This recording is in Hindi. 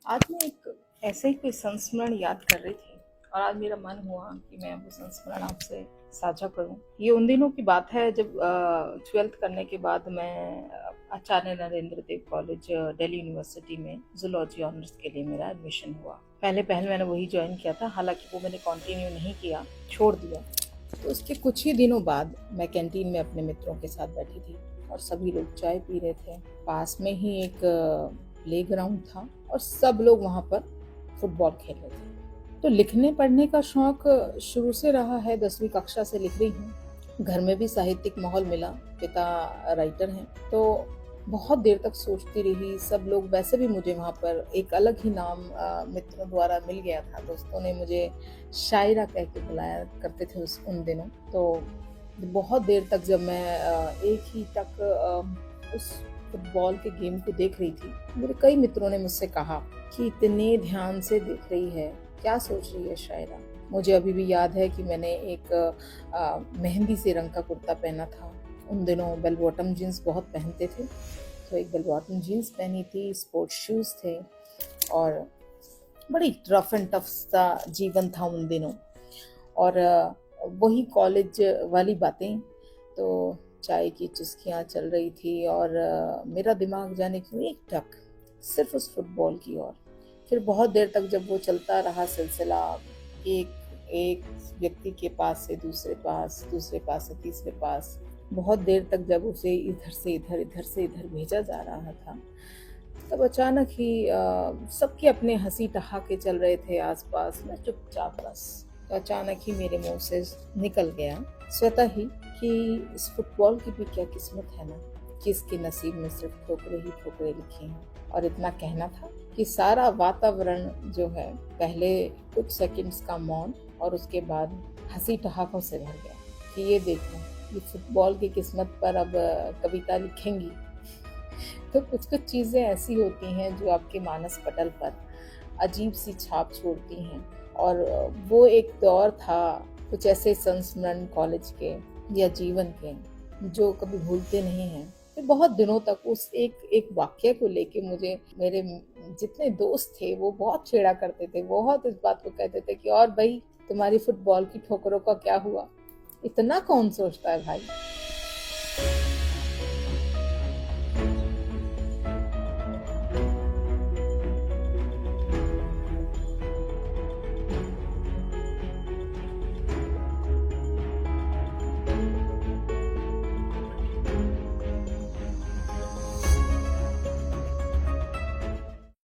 आज मैं एक ऐसे ही कोई संस्मरण याद कर रही थी और आज मेरा मन हुआ कि मैं वो संस्मरण आपसे साझा करूं। ये उन दिनों की बात है जब 12th करने के बाद मैं आचार्य नरेंद्र देव कॉलेज दिल्ली यूनिवर्सिटी में जूलॉजी ऑनर्स के लिए मेरा एडमिशन हुआ। पहले पहले मैंने वही ज्वाइन किया था, हालांकि वो मैंने कंटिन्यू नहीं किया, छोड़ दिया। तो उसके कुछ ही दिनों बाद मैं कैंटीन में अपने मित्रों के साथ बैठी थी और सभी लोग चाय पी रहे थे। पास में ही एक प्ले ग्राउंड था और सब लोग वहाँ पर फुटबॉल खेल रहे थे। तो लिखने पढ़ने का शौक शुरू से रहा है, 10वीं कक्षा से लिख रही हूँ। घर में भी साहित्यिक माहौल मिला, पिता राइटर हैं। तो बहुत देर तक सोचती रही। सब लोग वैसे भी मुझे वहाँ पर एक अलग ही नाम मित्रों द्वारा मिल गया था। दोस्तों ने मुझे शायरा कह के बुलाया करते थे उन दिनों। तो बहुत देर तक जब मैं एक ही टक उस फुटबॉल के गेम को देख रही थी, मेरे कई मित्रों ने मुझसे कहा कि इतने ध्यान से देख रही है, क्या सोच रही है शायरा। मुझे अभी भी याद है कि मैंने एक मेहंदी से रंग का कुर्ता पहना था। उन दिनों बेल बॉटम जीन्स बहुत पहनते थे, तो एक बेल बॉटम जीन्स पहनी थी, स्पोर्ट्स शूज थे और बड़ी रफ एंड टफ सा जीवन था उन दिनों। और वही कॉलेज वाली बातें। तो चाय की चुस्कियाँ चल रही थी और मेरा दिमाग जाने क्यों एक टक सिर्फ उस फुटबॉल की ओर। फिर बहुत देर तक जब वो चलता रहा सिलसिला, एक एक व्यक्ति के पास से दूसरे पास, दूसरे पास से तीसरे पास, बहुत देर तक जब उसे इधर से इधर, इधर से इधर भेजा जा रहा था, तब अचानक ही सबके अपने हंसी ठहाके चल रहे थे आसपास। मैं चुपचाप बस। तो अचानक ही मेरे मुंह से निकल गया स्वतः ही कि इस फुटबॉल की भी क्या किस्मत है ना, कि इसके नसीब में सिर्फ ठोकरे ही ठोकरे लिखी हैं। और इतना कहना था कि सारा वातावरण जो है, पहले कुछ सेकंड्स का मौन और उसके बाद हंसी ठहाकों से भर गया कि ये देखो, ये फुटबॉल की किस्मत पर अब कविता लिखेंगी। तो कुछ कुछ चीज़ें ऐसी होती हैं जो आपके मानस पटल पर अजीब सी छाप छोड़ती हैं। और वो एक दौर था, कुछ ऐसे संस्मरण कॉलेज के या जीवन के जो कभी भूलते नहीं हैं। फिर बहुत दिनों तक उस एक एक वाक्य को लेके मुझे मेरे जितने दोस्त थे वो बहुत छेड़ा करते थे, बहुत इस बात को कहते थे कि और भाई, तुम्हारी फुटबॉल की ठोकरों का क्या हुआ, इतना कौन सोचता है भाई।